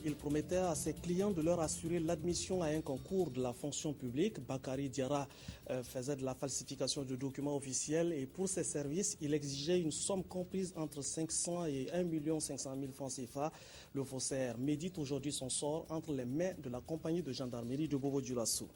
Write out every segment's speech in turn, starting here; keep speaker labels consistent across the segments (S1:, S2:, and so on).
S1: Il promettait à ses clients de leur assurer l'admission à un concours de la fonction publique. Bakary Diarra faisait de la falsification de documents officiels et pour ses services, il exigeait une somme comprise entre 500 et 1 500 000 francs CFA. Le faussaire médite aujourd'hui son sort entre les mains de la compagnie de gendarmerie de Bobo-Dioulasso.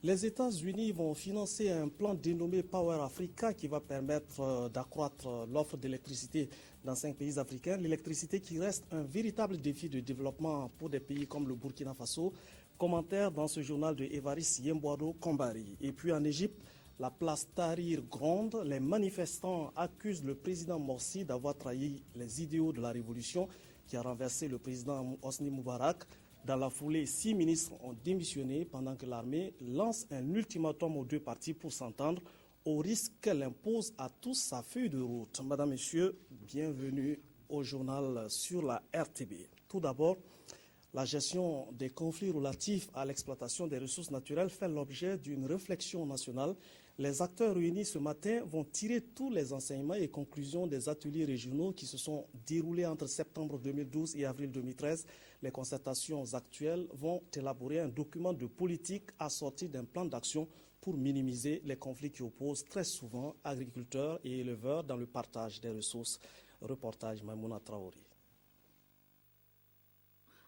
S1: Les États-Unis vont financer un plan dénommé Power Africa qui va permettre d'accroître l'offre d'électricité dans 5 pays africains. L'électricité qui reste un véritable défi de développement pour des pays comme le Burkina Faso. Commentaire dans ce journal de Évariste Yemboado Kombari. Et puis en Égypte, la place Tahrir gronde. Les manifestants accusent le président Morsi d'avoir trahi les idéaux de la révolution qui a renversé le président Hosni Moubarak. Dans la foulée, 6 ministres ont démissionné pendant que l'armée lance un ultimatum aux deux parties pour s'entendre au risque qu'elle impose à tous sa feuille de route. Madame, Messieurs, bienvenue au journal sur la RTB. Tout d'abord, la gestion des conflits relatifs à l'exploitation des ressources naturelles fait l'objet d'une réflexion nationale. Les acteurs réunis ce matin vont tirer tous les enseignements et conclusions des ateliers régionaux qui se sont déroulés entre septembre 2012 et avril 2013. Les concertations actuelles vont élaborer un document de politique assorti d'un plan d'action pour minimiser les conflits qui opposent très souvent agriculteurs et éleveurs dans le partage des ressources. Reportage Maimouna Traoré.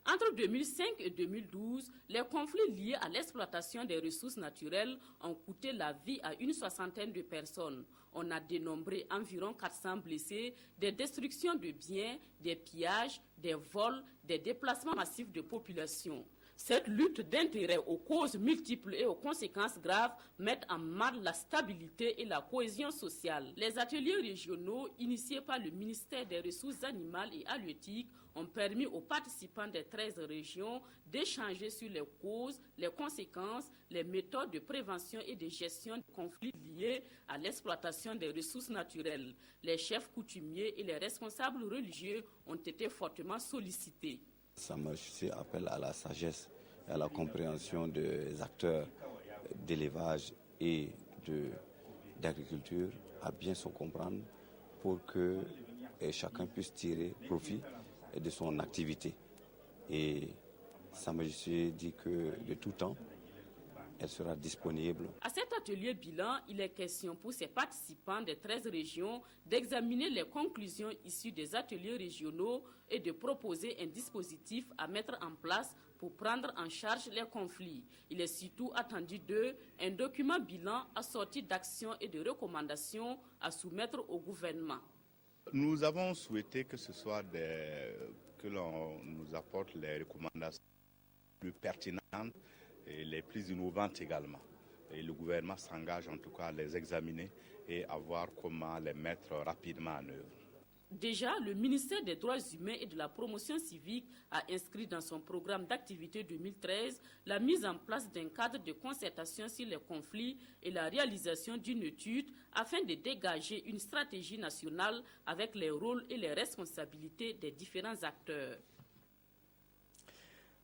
S2: Entre 2005 et 2012, les conflits liés à l'exploitation des ressources naturelles ont coûté la vie à une soixantaine de personnes. On a dénombré environ 400 blessés, des destructions de biens, des pillages, des vols, des déplacements massifs de population. Cette lutte d'intérêt aux causes multiples et aux conséquences graves met en mal la stabilité et la cohésion sociale. Les ateliers régionaux initiés par le ministère des Ressources animales et halieutiques ont permis aux participants des 13 régions d'échanger sur les causes, les conséquences, les méthodes de prévention et de gestion des conflits liés à l'exploitation des ressources naturelles. Les chefs coutumiers et les responsables religieux ont été fortement sollicités.
S3: Sa Majesté appelle à la sagesse et à la compréhension des acteurs d'élevage et d'agriculture à bien se comprendre pour que chacun puisse tirer profit de son activité. Et Sa Majesté dit que de tout temps, elle sera disponible.
S2: À cet atelier bilan, il est question pour ces participants des 13 régions d'examiner les conclusions issues des ateliers régionaux et de proposer un dispositif à mettre en place pour prendre en charge les conflits. Il est surtout attendu d'eux un document bilan assorti d'actions et de recommandations à soumettre au gouvernement.
S4: Nous avons souhaité que ce soit que l'on nous apporte les recommandations plus pertinentes et les plus innovantes également. Et le gouvernement s'engage en tout cas à les examiner et à voir comment les mettre rapidement en œuvre.
S2: Déjà, le ministère des Droits humains et de la Promotion civique a inscrit dans son programme d'activité 2013 la mise en place d'un cadre de concertation sur les conflits et la réalisation d'une étude afin de dégager une stratégie nationale avec les rôles et les responsabilités des différents acteurs.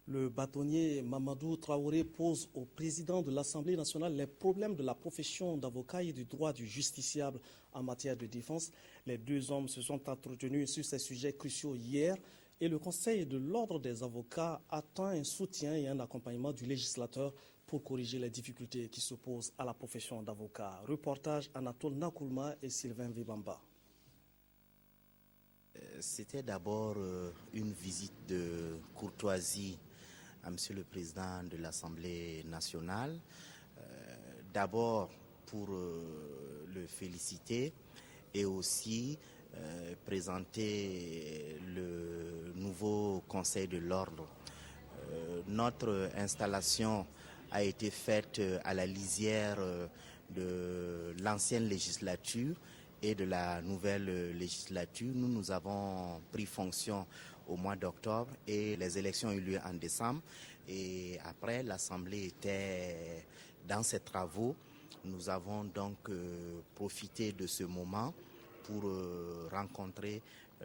S1: Le bâtonnier Mamadou Traoré pose au président de l'Assemblée nationale les problèmes de la profession d'avocat et du droit du justiciable en matière de défense. Les deux hommes se sont entretenus sur ces sujets cruciaux hier et le Conseil de l'ordre des avocats attend un soutien et un accompagnement du législateur pour corriger les difficultés qui s'opposent à la profession d'avocat. Reportage Anatole Nakoulma et Sylvain Vibamba.
S5: C'était d'abord une visite de courtoisie à Monsieur le Président de l'Assemblée nationale. D'abord pour le féliciter et aussi présenter le nouveau Conseil de l'ordre. Notre installation a été faite à la lisière de l'ancienne législature et de la nouvelle législature. Nous avons pris fonction au mois d'octobre et les élections ont eu lieu en décembre. Et après, l'Assemblée était dans ses travaux. Nous avons donc profité de ce moment pour rencontrer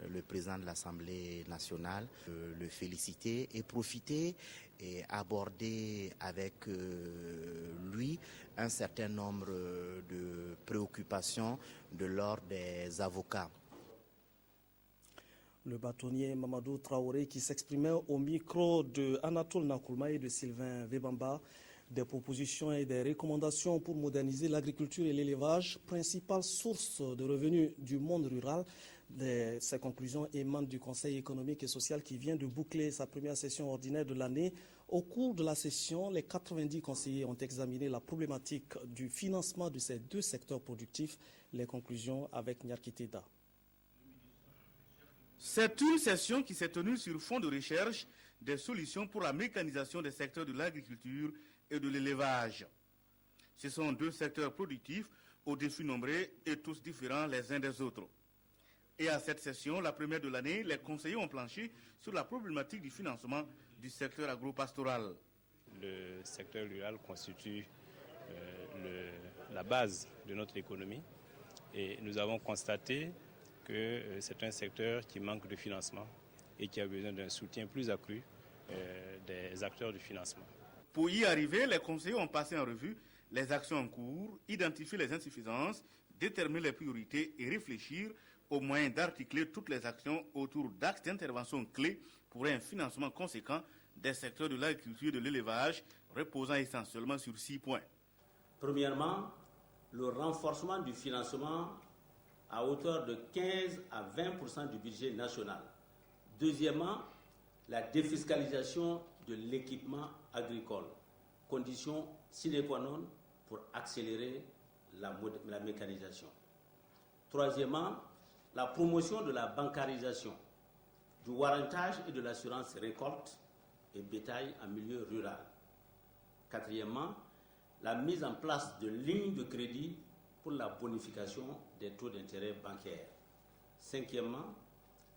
S5: le président de l'Assemblée nationale, le féliciter et profiter et aborder avec lui un certain nombre de préoccupations de l'ordre des avocats.
S1: Le bâtonnier Mamadou Traoré qui s'exprimait au micro de Anatole Nakoulma et de Sylvain Vebamba. Des propositions et des recommandations pour moderniser l'agriculture et l'élevage, principale source de revenus du monde rural. Ces conclusions émanent du Conseil économique et social qui vient de boucler sa première session ordinaire de l'année. Au cours de la session, les 90 conseillers ont examiné la problématique du financement de ces deux secteurs productifs. Les conclusions avec Nyarkiteda.
S6: C'est une session qui s'est tenue sur fond de recherche des solutions pour la mécanisation des secteurs de l'agriculture et de l'élevage. Ce sont deux secteurs productifs aux défis nombreux et tous différents les uns des autres. Et à cette session, la première de l'année, les conseillers ont planché sur la problématique du financement du secteur agropastoral.
S7: Le secteur rural constitue la base de notre économie et nous avons constaté que c'est un secteur qui manque de financement et qui a besoin d'un soutien plus accru des acteurs du financement.
S6: Pour y arriver, les conseillers ont passé en revue les actions en cours, identifié les insuffisances, déterminer les priorités et réfléchir aux moyens d'articuler toutes les actions autour d'axes d'intervention clés pour un financement conséquent des secteurs de l'agriculture et de l'élevage, reposant essentiellement sur 6 points.
S8: Premièrement, le renforcement du financement à hauteur de 15 à 20% du budget national. Deuxièmement, la défiscalisation de l'équipement agricole, condition sine qua non pour accélérer la mécanisation. Troisièmement, la promotion de la bancarisation, du warrantage et de l'assurance récolte et bétail en milieu rural. Quatrièmement, la mise en place de lignes de crédit pour la bonification des taux d'intérêt bancaires. Cinquièmement,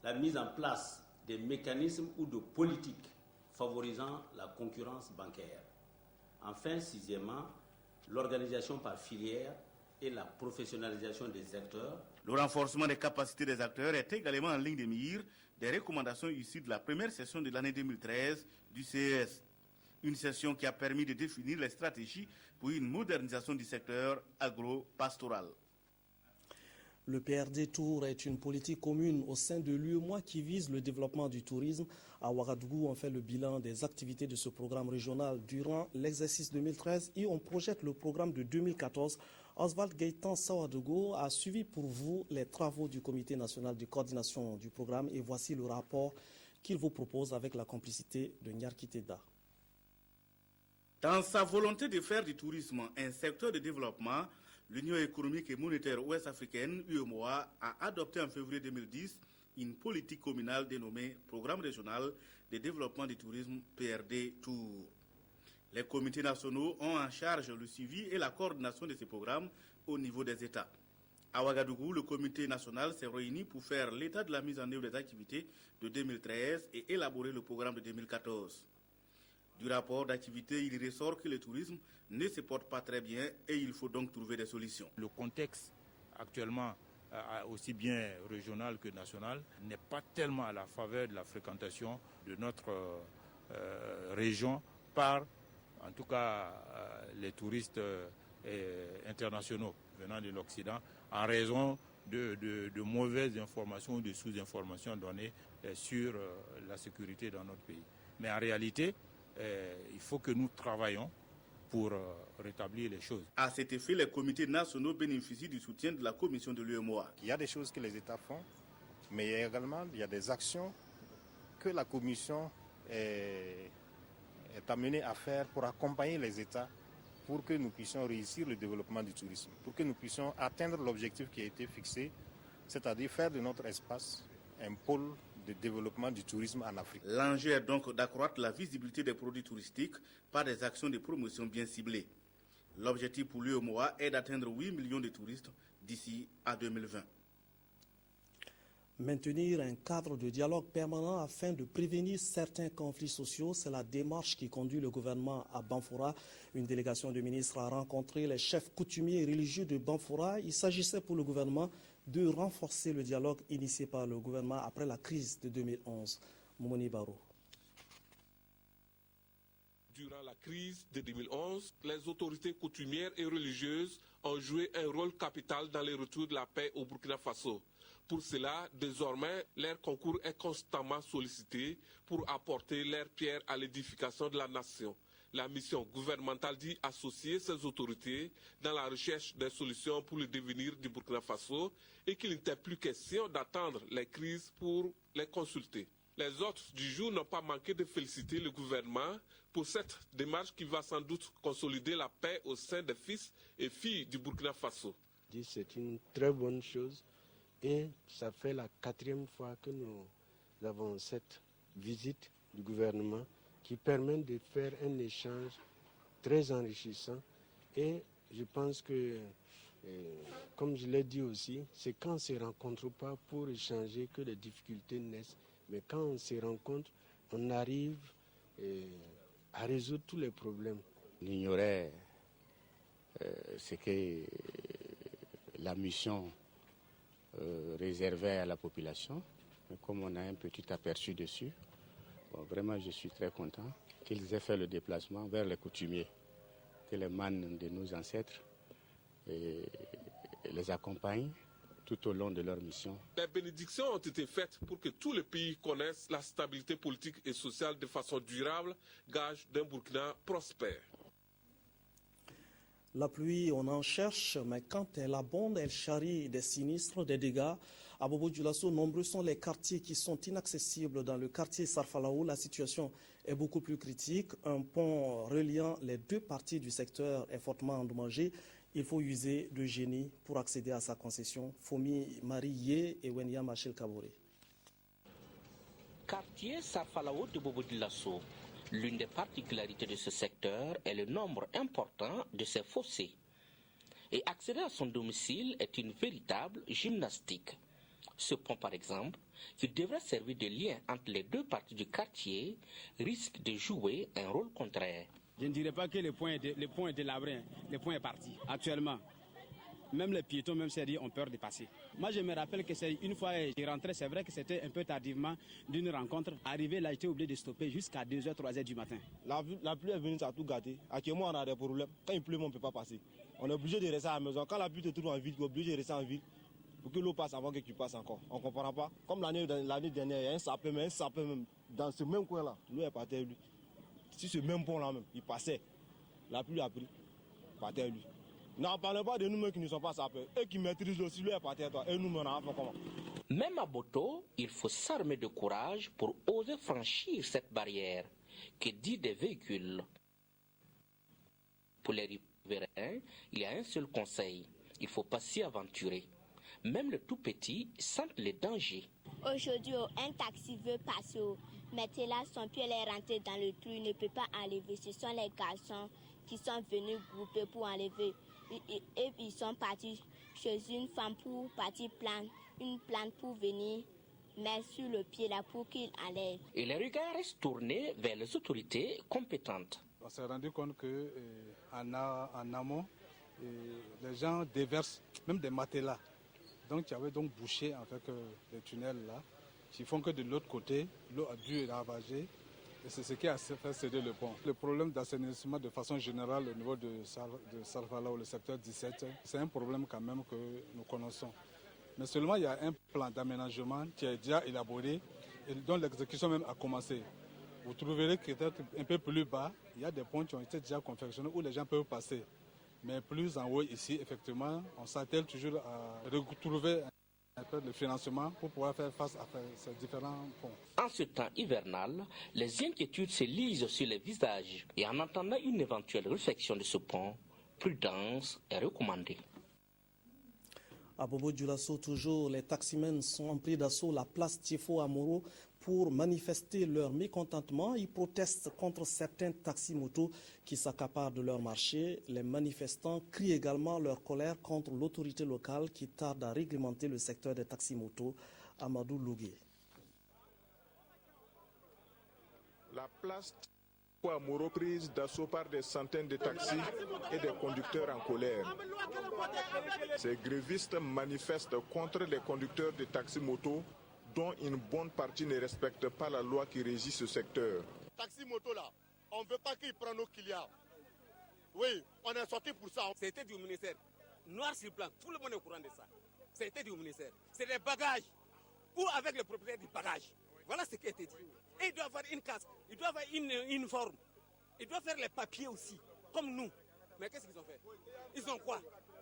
S8: la mise en place des mécanismes ou de politiques favorisant la concurrence bancaire. Enfin, sixièmement, l'organisation par filière et la professionnalisation des acteurs.
S6: Le renforcement des capacités des acteurs est également en ligne de mire des recommandations issues de la première session de l'année 2013 du CES. Une session qui a permis de définir les stratégies pour une modernisation du secteur agro-pastoral.
S1: Le PRD Tour est une politique commune au sein de l'UEMOA qui vise le développement du tourisme. À Ouagadougou, on fait le bilan des activités de ce programme régional durant l'exercice 2013 et on projette le programme de 2014. Oswald Gaëtan Sawadogo a suivi pour vous les travaux du Comité national de coordination du programme et voici le rapport qu'il vous propose avec la complicité de Nyarkiteda.
S6: Dans sa volonté de faire du tourisme un secteur de développement, l'Union économique et monétaire ouest-africaine, UEMOA, a adopté en février 2010 une politique communale dénommée Programme régional de développement du tourisme PRD Tour. Les comités nationaux ont en charge le suivi et la coordination de ces programmes au niveau des États. À Ouagadougou, le comité national s'est réuni pour faire l'état de la mise en œuvre des activités de 2013 et élaborer le programme de 2014. Du rapport d'activité, il ressort que le tourisme ne se porte pas très bien et il faut donc trouver des solutions.
S9: Le contexte actuellement, aussi bien régional que national, n'est pas tellement à la faveur de la fréquentation de notre région par, en tout cas, les touristes internationaux venant de l'Occident, en raison de mauvaises informations ou de sous-informations données sur la sécurité dans notre pays. Mais en réalité, il faut que nous travaillions pour rétablir les choses.
S6: À cet effet, les comités nationaux bénéficient du soutien de la commission de l'UEMOA.
S10: Il y a des choses que les États font, mais également il y a des actions que la commission est amenée à faire pour accompagner les États pour que nous puissions réussir le développement du tourisme, pour que nous puissions atteindre l'objectif qui a été fixé, c'est-à-dire faire de notre espace un pôle de développement du tourisme en Afrique.
S6: L'enjeu est donc d'accroître la visibilité des produits touristiques par des actions de promotion bien ciblées. L'objectif pour l'UEMOA est d'atteindre 8 millions de touristes d'ici à 2020.
S1: Maintenir un cadre de dialogue permanent afin de prévenir certains conflits sociaux, c'est la démarche qui conduit le gouvernement à Banfora. Une délégation de ministres a rencontré les chefs coutumiers et religieux de Banfora. Il s'agissait pour le gouvernement de renforcer le dialogue initié par le gouvernement après la crise de 2011. Momoni Baro.
S11: Durant la crise de 2011, les autorités coutumières et religieuses ont joué un rôle capital dans le retour de la paix au Burkina Faso. Pour cela, désormais, leur concours est constamment sollicité pour apporter leur pierre à l'édification de la nation. La mission gouvernementale dit associer ces autorités dans la recherche des solutions pour le devenir du Burkina Faso et qu'il n'était plus question d'attendre les crises pour les consulter. Les hôtes du jour n'ont pas manqué de féliciter le gouvernement pour cette démarche qui va sans doute consolider la paix au sein des fils et filles du Burkina Faso.
S12: C'est une très bonne chose et ça fait la 4e fois que nous avons cette visite du gouvernement qui permet de faire un échange très enrichissant. Et je pense que, comme je l'ai dit aussi, c'est quand on ne se rencontre pas pour échanger que les difficultés naissent. Mais quand on se rencontre, on arrive à résoudre tous les problèmes.
S13: On ignorait ce que la mission réservait à la population. Mais comme on a un petit aperçu dessus, bon, vraiment je suis très content qu'ils aient fait le déplacement vers les coutumiers, que les mânes de nos ancêtres les accompagnent tout au long de leur mission.
S11: Les bénédictions ont été faites pour que tous les pays connaissent la stabilité politique et sociale de façon durable, gage d'un Burkina prospère.
S1: La pluie, on en cherche, mais quand elle abonde, elle charrie des sinistres, des dégâts. À Bobo-Dioulasso, nombreux sont les quartiers qui sont inaccessibles. Dans le quartier Sarfalaou, la situation est beaucoup plus critique. Un pont reliant les deux parties du secteur est fortement endommagé. Il faut user de génie pour accéder à sa concession. Fomi Marie et Wenya Machel Kabore.
S14: Quartier Sarfalaou de Bobo-Dioulasso. L'une des particularités de ce secteur est le nombre important de ses fossés. Et accéder à son domicile est une véritable gymnastique. Ce pont, par exemple, qui devrait servir de lien entre les deux parties du quartier, risque de jouer un rôle contraire.
S15: Je ne dirais pas que le pont est délabré, le pont est parti. Actuellement, même les piétons, même ces ont peur de passer. Moi, je me rappelle que c'est une fois que je rentrais, c'est vrai que c'était un peu tardivement d'une rencontre. Arrivé là, j'étais obligé de stopper jusqu'à 2h, 3h du matin.
S16: La pluie est venue, ça a tout gâté. Actuellement, on a des problèmes. Quand il pleut, on ne peut pas passer. On est obligé de rester à la maison. Quand la pluie te trouve en ville, tu es obligé de rester en ville pour que l'eau passe avant que tu passes encore. On ne comprend pas. Comme l'année dernière, il y a un sapin même dans ce même coin-là. L'eau est partie à lui. Si ce même pont-là même, il passait. La pluie a pris, partait à lui. N'en parlez pas de nous qui ne sont pas sapeurs. Eux qui maîtrisent aussi l'eau est partie à toi. Et nous, on a fait comment?
S14: Même à Boto, il faut s'armer de courage pour oser franchir cette barrière. Que dit des véhicules? Pour les riverains, il y a un seul conseil. Il ne faut pas s'y aventurer. Même le tout petit sent les dangers.
S17: Aujourd'hui, un taxi veut passer. Mettez là, son pied est rentré dans le trou, il ne peut pas enlever. Ce sont les garçons qui sont venus grouper pour enlever. Et ils sont partis chez une femme pour partir prendre une plante pour venir mettre sur le pied là pour qu'il enlève.
S14: Et les regards restent tournés vers les autorités compétentes.
S18: On s'est rendu compte qu'en amont, les gens déversent même des matelas. Donc il y avait donc bouché en fait les tunnels là, qui font que de l'autre côté, l'eau a dû ravager. Et c'est ce qui a fait céder le pont. Le problème d'assainissement de façon générale au niveau de Sarfalaou, le secteur 17, c'est un problème quand même que nous connaissons. Mais seulement il y a un plan d'aménagement qui est déjà élaboré et dont l'exécution même a commencé. Vous trouverez que peut-être un peu plus bas, il y a des ponts qui ont été déjà confectionnés où les gens peuvent passer. Mais plus en haut ici, effectivement, on s'attelle toujours à retrouver le financement pour pouvoir faire face à ces différents ponts.
S14: En ce temps hivernal, les inquiétudes se lisent sur les visages et en attendant une éventuelle réfection de ce pont, prudence est recommandée.
S1: À Bobo-Dioulasso, toujours, les taximens sont pris d'assaut la place Tifo Amoro pour manifester leur mécontentement. Ils protestent contre certains taxis-motos qui s'accaparent de leur marché. Les manifestants crient également leur colère contre l'autorité locale qui tarde à réglementer le secteur des taxis-motos. Amadou Lougué.
S19: La place Amoro prise d'assaut par des centaines de taxis et des conducteurs en colère. Ces grévistes manifestent contre les conducteurs de taxis-motos dont une bonne partie ne respecte pas la loi qui régit ce secteur.
S20: Taxi-moto là, on ne veut pas qu'ils prennent nos clients. Oui, on est sorti pour ça.
S21: C'était du ministère. Noir sur blanc, tout le monde est au courant de ça. c'était du ministère. C'est des bagages. Ou avec le propriétaire du bagage. Voilà ce qui a été dit. Et il doit avoir une casque, il doit avoir une uniforme. Il doit faire les papiers aussi, comme nous. Mais qu'est-ce qu'ils ont fait? Ils ont quoi?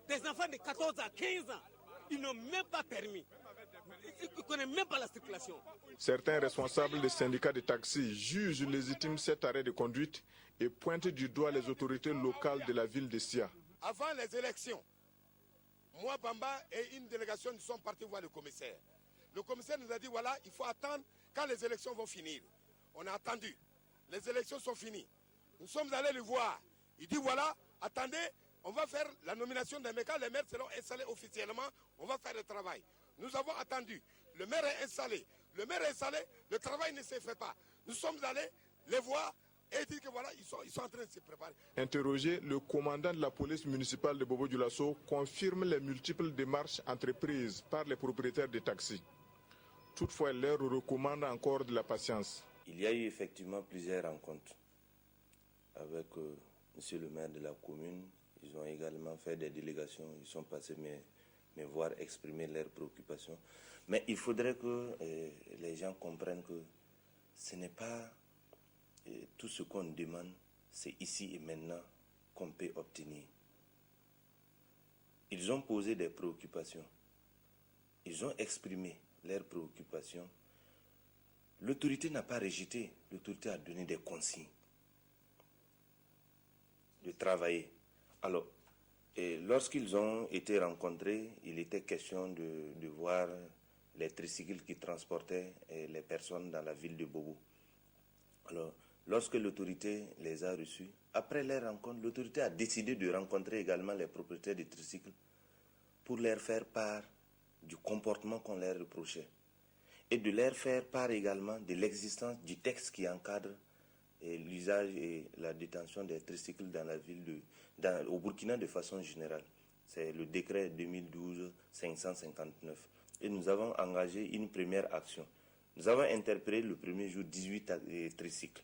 S21: Des enfants de 14 à 15 ans. Ils n'ont même pas permis. Ils ne connaissent même pas la circulation.
S19: Certains responsables des syndicats de taxis jugent légitime cet arrêt de conduite et pointent du doigt les autorités locales de la ville de Sia.
S20: Avant les élections, moi, Bamba et une délégation, nous sommes partis voir le commissaire. Le commissaire nous a dit, voilà, il faut attendre quand les élections vont finir. On a attendu. Les élections sont finies. Nous sommes allés le voir. Il dit, voilà, attendez, on va faire la nomination des maires. Quand les maires seront installés officiellement, on va faire le travail. Nous avons attendu. Le maire est installé. Le maire est installé, le travail ne se fait pas. Nous sommes allés les voir et dire que voilà, ils sont en train de se préparer.
S19: Interrogé, le commandant de la police municipale de Bobo-Dioulasso confirme les multiples démarches entreprises par les propriétaires de taxis. Toutefois, il leur recommande encore de la patience.
S22: Il y a eu effectivement plusieurs rencontres avec monsieur le maire de la commune. Ils ont également fait des délégations, ils sont passés me voir exprimer leurs préoccupations. Mais il faudrait que les gens comprennent que ce n'est pas tout ce qu'on demande, c'est ici et maintenant qu'on peut obtenir. Ils ont posé des préoccupations. Ils ont exprimé leurs préoccupations. L'autorité n'a pas rejeté, l'autorité a donné des consignes de travailler. Alors, lorsqu'ils ont été rencontrés, il était question de voir les tricycles qui transportaient les personnes dans la ville de Bobo. Alors, lorsque l'autorité les a reçus, après les rencontres, l'autorité a décidé de rencontrer également les propriétaires des tricycles pour leur faire part du comportement qu'on leur reprochait et de leur faire part également de l'existence du texte qui encadre l'usage et la détention des tricycles dans la ville au Burkina de façon générale. C'est le décret 2012-559. Et nous avons engagé une première action. Nous avons interpellé le premier jour 18 tricycles.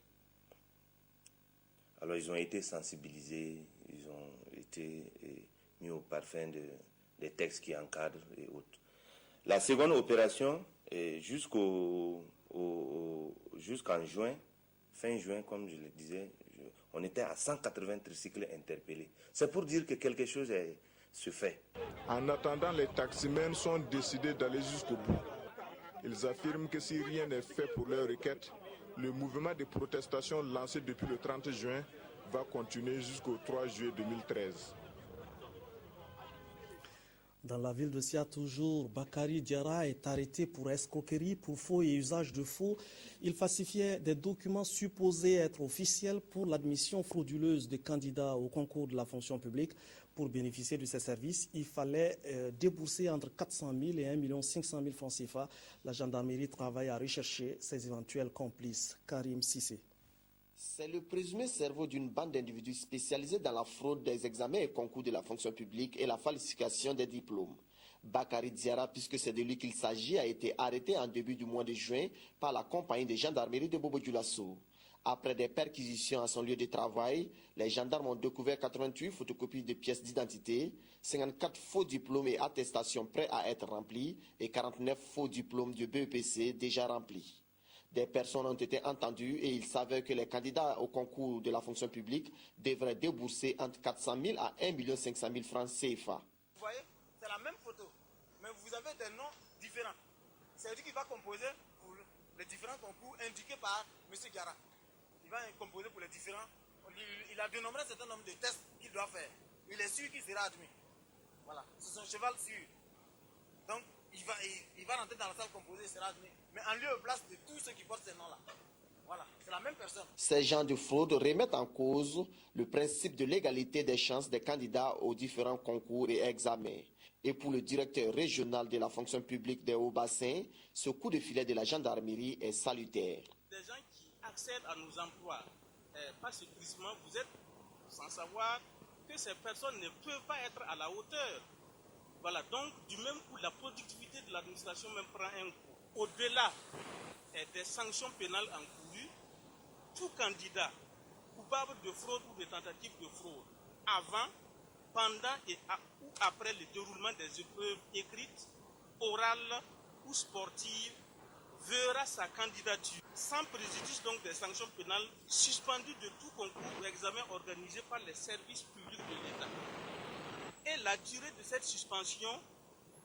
S22: Alors ils ont été sensibilisés, ils ont été mis au parfum des textes qui encadrent et autres. La seconde opération, jusqu'en juin, fin juin, comme je le disais, on était à 180 tricycles interpellés. C'est pour dire que quelque chose se fait.
S19: En attendant, les taximens sont décidés d'aller jusqu'au bout. Ils affirment que si rien n'est fait pour leur requête, le mouvement de protestation lancé depuis le 30 juin va continuer jusqu'au 3 juillet 2013.
S1: Dans la ville de Sia, toujours, Bakari Diarra est arrêté pour escroquerie, pour faux et usage de faux. Il falsifiait des documents supposés être officiels pour l'admission frauduleuse des candidats au concours de la fonction publique. Pour bénéficier de ces services, il fallait débourser entre 400 000 et 1 500 000 francs CFA. La gendarmerie travaille à rechercher ses éventuels complices. Karim Sissé.
S23: C'est le présumé cerveau d'une bande d'individus spécialisés dans la fraude des examens et concours de la fonction publique et la falsification des diplômes. Bakari Diarra, puisque c'est de lui qu'il s'agit, a été arrêté en début du mois de juin par la compagnie de gendarmerie de Bobo-Dioulasso. Après des perquisitions à son lieu de travail, les gendarmes ont découvert 88 photocopies de pièces d'identité, 54 faux diplômes et attestations prêts à être remplis et 49 faux diplômes de BEPC déjà remplis. Des personnes ont été entendues et il s'avère que les candidats au concours de la fonction publique devraient débourser entre 400 000 à 1 500 000 francs CFA.
S21: Vous voyez, c'est la même photo, mais vous avez des noms différents. Ça veut dire qu'il va composer pour les différents concours indiqués par M. Diarra. Il va composer pour les différents. Il a dénombré un certain nombre de tests qu'il doit faire. Il est sûr qu'il sera admis. Voilà, c'est son cheval sûr. Donc, il va rentrer dans la salle composée, il sera admis. Mais en lieu et place de tous ceux qui portent ces noms-là. Voilà, c'est la même personne.
S23: Ces gens de fraude remettent en cause le principe de l'égalité des chances des candidats aux différents concours et examens. Et pour le directeur régional de la fonction publique des Hauts-Bassins, ce coup de filet de la gendarmerie est salutaire.
S21: Des gens qui accèdent à nos emplois par ce glissement, vous êtes sans savoir que ces personnes ne peuvent pas être à la hauteur. Voilà, donc du même coup, la productivité de l'administration même prend un coup. Au-delà des sanctions pénales encourues, tout candidat coupable de fraude ou de tentative de fraude, avant, pendant ou après le déroulement des épreuves écrites,
S2: orale ou sportive verra sa candidature sans préjudice donc des sanctions pénales suspendues de tout concours ou examen organisé par les services publics de l'État. Et la durée de cette suspension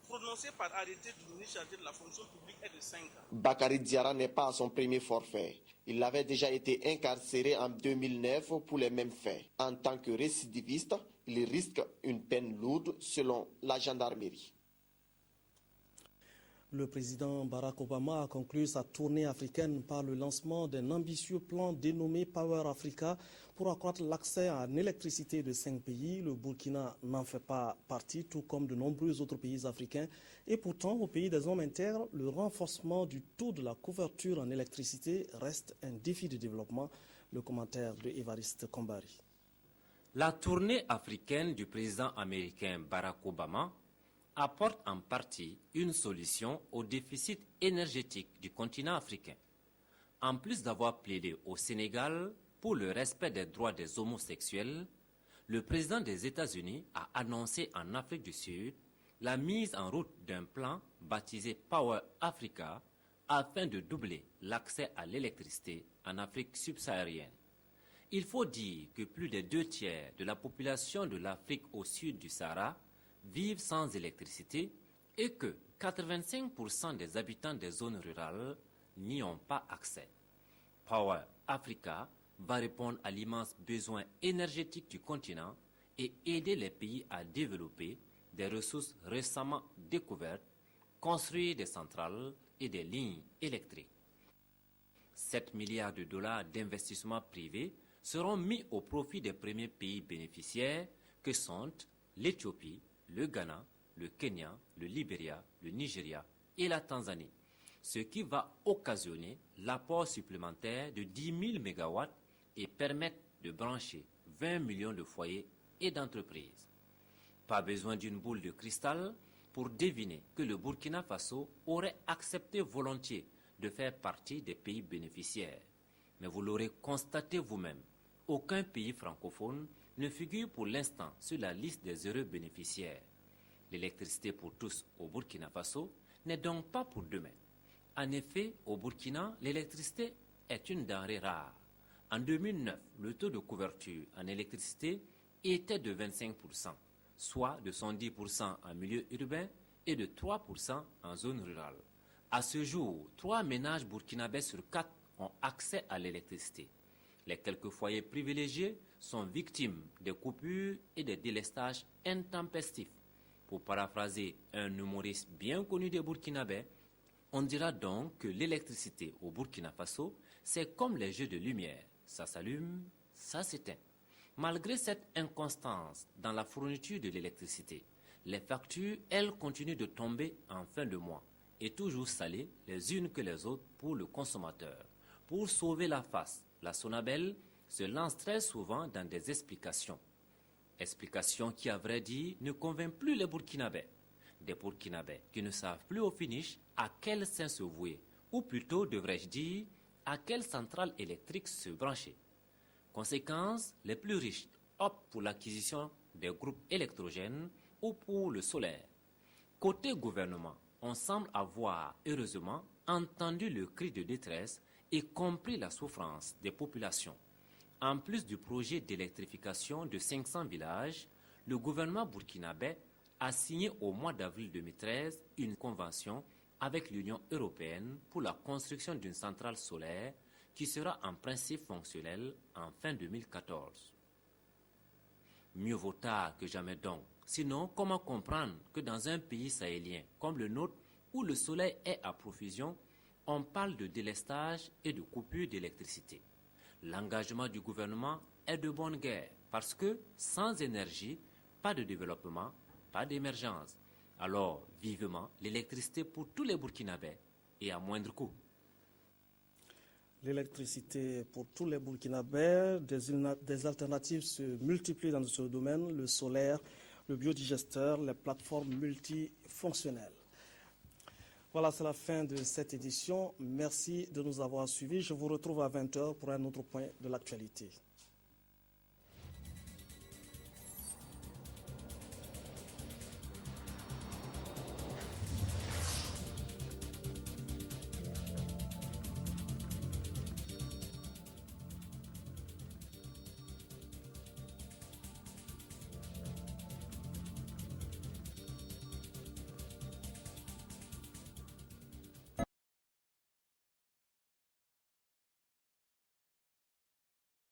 S2: prononcée par arrêté du ministre chargé de la fonction publique est de 5 ans.
S23: Bakary Diarra n'est pas à son premier forfait. Il avait déjà été incarcéré en 2009 pour les mêmes faits. En tant que récidiviste, il risque une peine lourde selon la gendarmerie.
S1: Le président Barack Obama a conclu sa tournée africaine par le lancement d'un ambitieux plan dénommé Power Africa pour accroître l'accès en électricité de 5 pays. Le Burkina n'en fait pas partie, tout comme de nombreux autres pays africains. Et pourtant, au pays des hommes intègres, le renforcement du taux de la couverture en électricité reste un défi de développement. Le commentaire de Évariste Kombari.
S3: La tournée africaine du président américain Barack Obama apporte en partie une solution au déficit énergétique du continent africain. En plus d'avoir plaidé au Sénégal pour le respect des droits des homosexuels, le président des États-Unis a annoncé en Afrique du Sud la mise en route d'un plan baptisé Power Africa afin de doubler l'accès à l'électricité en Afrique subsaharienne. Il faut dire que plus des 2/3 de la population de l'Afrique au sud du Sahara vivent sans électricité et que 85% des habitants des zones rurales n'y ont pas accès. Power Africa va répondre à l'immense besoin énergétique du continent et aider les pays à développer des ressources récemment découvertes, construire des centrales et des lignes électriques. 7 milliards de dollars d'investissements privés seront mis au profit des premiers pays bénéficiaires que sont l'Éthiopie, le Ghana, le Kenya, le Libéria, le Nigeria et la Tanzanie, ce qui va occasionner l'apport supplémentaire de 10 000 MW et permettre de brancher 20 millions de foyers et d'entreprises. Pas besoin d'une boule de cristal pour deviner que le Burkina Faso aurait accepté volontiers de faire partie des pays bénéficiaires. Mais vous l'aurez constaté vous-même, aucun pays francophone ne figure pour l'instant sur la liste des heureux bénéficiaires. L'électricité pour tous au Burkina Faso n'est donc pas pour demain. En effet, au Burkina, l'électricité est une denrée rare. En 2009, le taux de couverture en électricité était de 25%, soit de 110% en milieu urbain et de 3% en zone rurale. À ce jour, 3 ménages burkinabés sur 4 ont accès à l'électricité. Les quelques foyers privilégiés sont victimes des coupures et des délestages intempestifs. Pour paraphraser un humoriste bien connu des Burkinabés, on dira donc que l'électricité au Burkina Faso, c'est comme les jeux de lumière. Ça s'allume, ça s'éteint. Malgré cette inconstance dans la fourniture de l'électricité, les factures, elles, continuent de tomber en fin de mois et toujours salées les unes que les autres pour le consommateur. Pour sauver la face, la Sonabel se lance très souvent dans des explications. Explications qui, à vrai dire, ne convainquent plus les Burkinabés. Des Burkinabés qui ne savent plus au finish à quel sein se vouer, ou plutôt, devrais-je dire, à quelle centrale électrique se brancher. Conséquence, les plus riches optent pour l'acquisition des groupes électrogènes ou pour le solaire. Côté gouvernement, on semble avoir, heureusement, entendu le cri de détresse et compris la souffrance des populations. En plus du projet d'électrification de 500 villages, le gouvernement burkinabé a signé au mois d'avril 2013 une convention avec l'Union européenne pour la construction d'une centrale solaire qui sera en principe fonctionnelle en fin 2014. Mieux vaut tard que jamais donc. Sinon, comment comprendre que dans un pays sahélien comme le nôtre, où le soleil est à profusion, on parle de délestage et de coupure d'électricité. L'engagement du gouvernement est de bonne guerre parce que sans énergie, pas de développement, pas d'émergence. Alors, vivement, l'électricité pour tous les Burkinabés et à moindre coût.
S1: L'électricité pour tous les Burkinabés, des alternatives se multiplient dans ce domaine, le solaire, le biodigesteur, les plateformes multifonctionnelles. Voilà, c'est la fin de cette édition. Merci de nous avoir suivis. Je vous retrouve à 20h pour un autre point de l'actualité.